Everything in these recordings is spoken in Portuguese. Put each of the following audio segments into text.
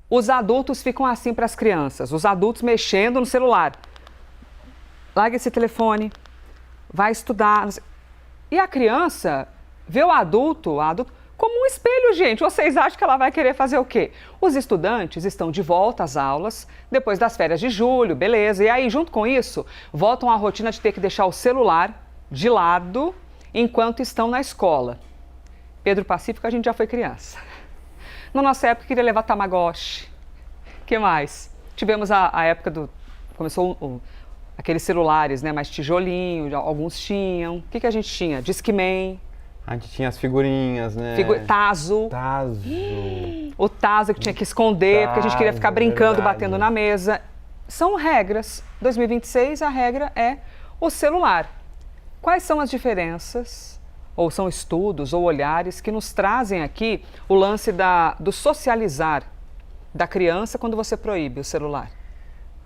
Os adultos ficam assim para as crianças, os adultos mexendo no celular. Larga esse telefone, vai estudar. E a criança vê o adulto como um espelho, gente. Vocês acham que ela vai querer fazer o quê? Os estudantes estão de volta às aulas, depois das férias de julho, beleza. E aí, junto com isso, voltam à rotina de ter que deixar o celular de lado enquanto estão na escola. Pedro Pacífico, a gente já foi criança. Na nossa época, queria levar Tamagotchi. O que mais? Tivemos a época do... Começou aqueles celulares, né? Mais tijolinho, alguns tinham. O que a gente tinha? Discman. A gente tinha as figurinhas, né? Tazo. Tazo. O tazo que tinha que esconder, porque a gente queria ficar brincando, verdade. batendo na mesa. São regras. 2026, a regra é o celular. Quais são as diferenças, ou são estudos, ou olhares, que nos trazem aqui o lance do socializar da criança quando você proíbe o celular?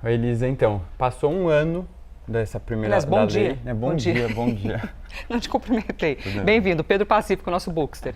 Oi, Elisa, então, passou um ano dessa primeira Aliás, bom da dia. lei, né? Bom dia, bom dia. Não te cumprimentei. Bem-vindo, Pedro Pacífico, nosso bookster.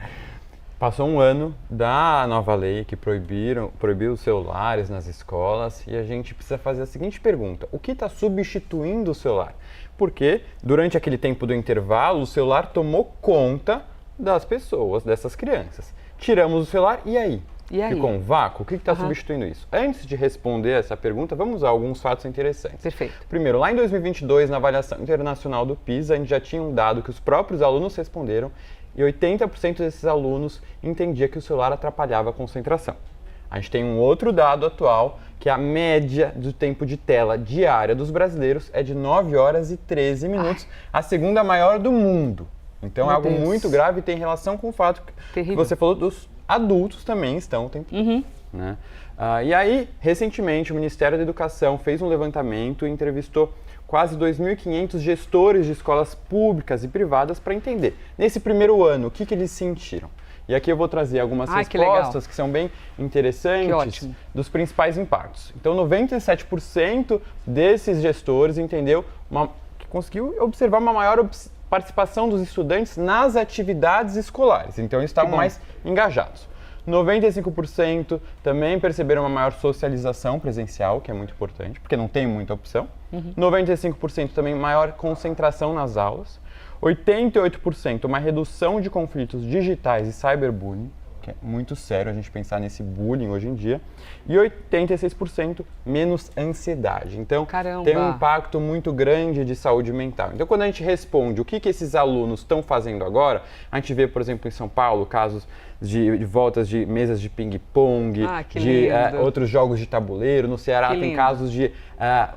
Passou um ano da nova lei que proibiu os celulares nas escolas e a gente precisa fazer a seguinte pergunta: o que está substituindo o celular? Porque durante aquele tempo do intervalo, o celular tomou conta das pessoas, dessas crianças. Tiramos o celular e aí? Ficou um vácuo? O que está substituindo isso? Antes de responder essa pergunta, vamos usar alguns fatos interessantes. Perfeito. Primeiro, lá em 2022, na avaliação internacional do PISA, a gente já tinha um dado que os próprios alunos responderam e 80% desses alunos entendia que o celular atrapalhava a concentração. A gente tem um outro dado atual, que a média do tempo de tela diária dos brasileiros é de 9 horas e 13 minutos, a segunda maior do mundo. Então é algo muito grave e tem relação com o fato que você falou dos adultos também estão o tempo todo. Né? E aí, recentemente, o Ministério da Educação fez um levantamento e entrevistou quase 2.500 gestores de escolas públicas e privadas para entender, nesse primeiro ano, o que eles sentiram. E aqui eu vou trazer algumas respostas que são bem interessantes dos principais impactos. Então, 97% desses gestores que conseguiu observar uma maior participação dos estudantes nas atividades escolares. Então, eles estavam mais engajados. 95% também perceberam uma maior socialização presencial, que é muito importante, porque não tem muita opção. 95% também maior concentração nas aulas. 88% uma redução de conflitos digitais e cyberbullying, que é muito sério a gente pensar nesse bullying hoje em dia. E 86% menos ansiedade. Então, tem um impacto muito grande de saúde mental. Então, quando a gente responde o que esses alunos estão fazendo agora, a gente vê, por exemplo, em São Paulo, casos de voltas de mesas de ping-pong, de outros jogos de tabuleiro. No Ceará tem casos de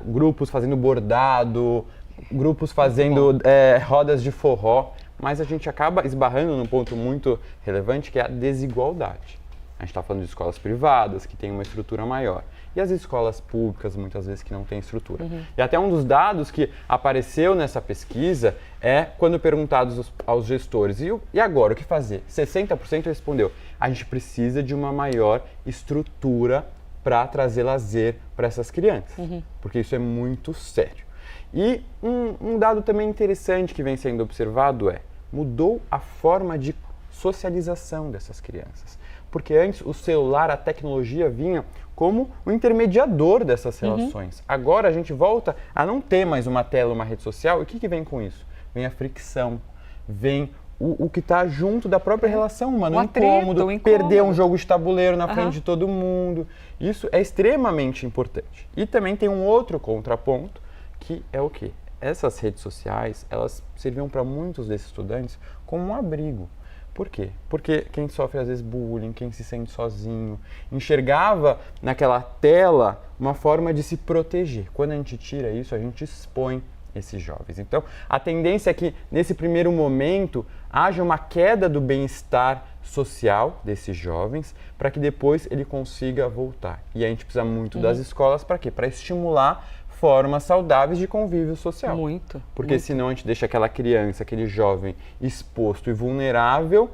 grupos fazendo bordado, grupos fazendo rodas de forró, mas a gente acaba esbarrando num ponto muito relevante, que é a desigualdade. A gente está falando de escolas privadas, que têm uma estrutura maior, e as escolas públicas, muitas vezes, que não têm estrutura. E até um dos dados que apareceu nessa pesquisa é quando perguntados aos gestores, e agora, o que fazer? 60% respondeu, a gente precisa de uma maior estrutura para trazer lazer para essas crianças, porque isso é muito sério. E um dado também interessante que vem sendo observado mudou a forma de socialização dessas crianças. Porque antes o celular, a tecnologia vinha como o intermediador dessas relações. Agora a gente volta a não ter mais uma tela, uma rede social. E o que vem com isso? Vem a fricção, vem o que está junto da própria relação humana, o incômodo, perder um jogo de tabuleiro na frente de todo mundo. Isso é extremamente importante. E também tem um outro contraponto, que é o quê? Essas redes sociais, elas serviam para muitos desses estudantes como um abrigo. Por quê? Porque quem sofre às vezes bullying, quem se sente sozinho, enxergava naquela tela uma forma de se proteger. Quando a gente tira isso, a gente expõe esses jovens. Então, a tendência é que nesse primeiro momento haja uma queda do bem-estar social desses jovens, para que depois ele consiga voltar. E a gente precisa muito das escolas para quê? Para estimular formas saudáveis de convívio social. Porque senão a gente deixa aquela criança, aquele jovem exposto e vulnerável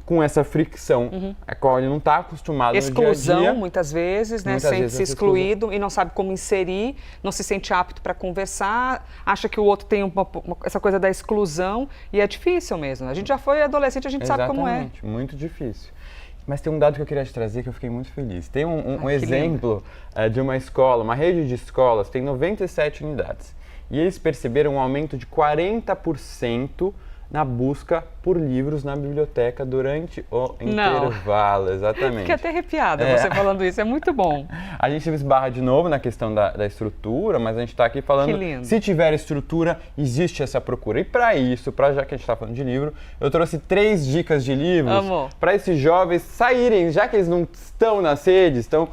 com essa fricção a qual ele não está acostumado exclusão, no dia a dia. Muitas vezes, né? Sente-se excluído e não sabe como inserir, não se sente apto para conversar, acha que o outro tem essa coisa da exclusão e é difícil mesmo. A gente já foi adolescente, a gente sabe como é. Muito difícil. Mas tem um dado que eu queria te trazer que eu fiquei muito feliz. Tem um que exemplo de uma escola, uma rede de escolas, tem 97 unidades. E eles perceberam um aumento de 40% na busca por livros na biblioteca durante o intervalo. Exatamente. Fiquei até arrepiada você falando isso, é muito bom. A gente esbarra de novo na questão da estrutura, mas a gente está aqui falando, se tiver estrutura, existe essa procura. E para isso, já que a gente está falando de livro, eu trouxe 3 dicas de livros para esses jovens saírem, já que eles não estão nas redes, estão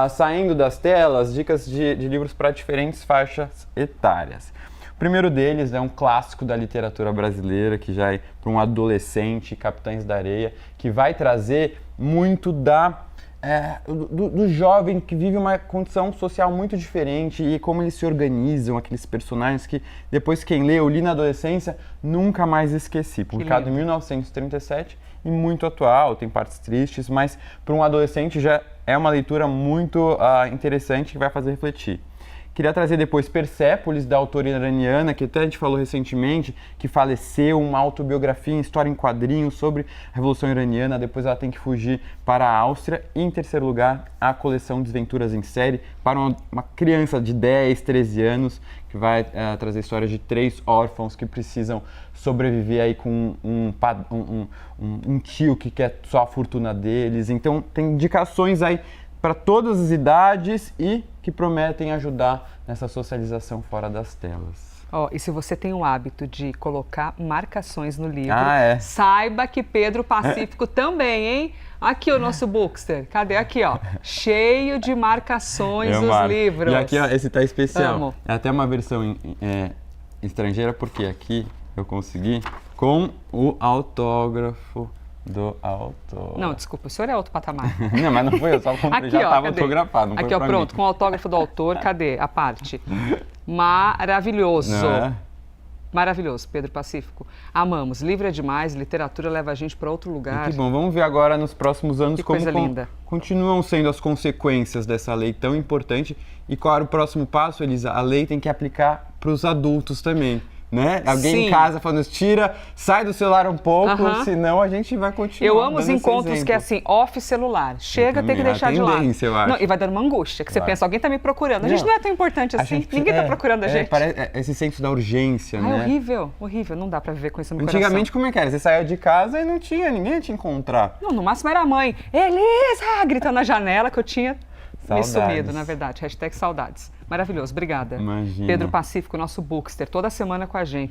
saindo das telas, dicas de livros para diferentes faixas etárias. O primeiro deles é um clássico da literatura brasileira, que já é para um adolescente, Capitães da Areia, que vai trazer muito do jovem que vive uma condição social muito diferente e como eles se organizam, aqueles personagens que depois quem lê, eu li na adolescência, nunca mais esqueci. Publicado em 1937 e muito atual, tem partes tristes, mas para um adolescente já é uma leitura muito interessante que vai fazer refletir. Queria trazer depois Persépolis, da autora iraniana, que até a gente falou recentemente, que faleceu, uma autobiografia em história em quadrinhos sobre a Revolução Iraniana, depois ela tem que fugir para a Áustria. E em terceiro lugar, a coleção Desventuras em Série, para uma criança de 10, 13 anos, que vai trazer histórias de 3 órfãos que precisam sobreviver aí com um tio que quer só a fortuna deles. Então tem indicações aí para todas as idades e que prometem ajudar nessa socialização fora das telas. E se você tem o hábito de colocar marcações no livro, saiba que Pedro Pacífico também, hein? Aqui o nosso Bookster, cadê? Aqui, cheio de marcações os livros. E aqui, esse tá especial. Amo. É até uma versão estrangeira, porque aqui eu consegui com o autógrafo do autor. Não, desculpa, o senhor é outro patamar. Não, mas não foi eu, só comprei, aqui, já estava autografado. Aqui, pronto, com o autógrafo do autor, cadê a parte? Maravilhoso. Maravilhoso, Pedro Pacífico. Amamos, livro é demais, literatura leva a gente para outro lugar. Que bom, vamos ver agora nos próximos anos como continuam sendo as consequências dessa lei tão importante e qual era o próximo passo, Elisa? A lei tem que aplicar para os adultos também. Né? Alguém em casa falando, sai do celular um pouco, senão a gente vai continuar. Eu amo os encontros que é assim, off celular. Chega, tem que deixar de lado. Eu acho. Não, e vai dando uma angústia, que você pensa, alguém tá me procurando. A gente não é tão importante assim, ninguém tá procurando a gente. Esse senso da urgência, né? Horrível, horrível, não dá pra viver com isso no Antigamente, como é que era? Você saía de casa e não tinha, ninguém ia te encontrar. Não, no máximo era a mãe, Elisa, gritando na janela que eu tinha me sumido, na verdade. #saudades. Maravilhoso, obrigada. Imagina. Pedro Pacífico, nosso bookster, toda semana com a gente.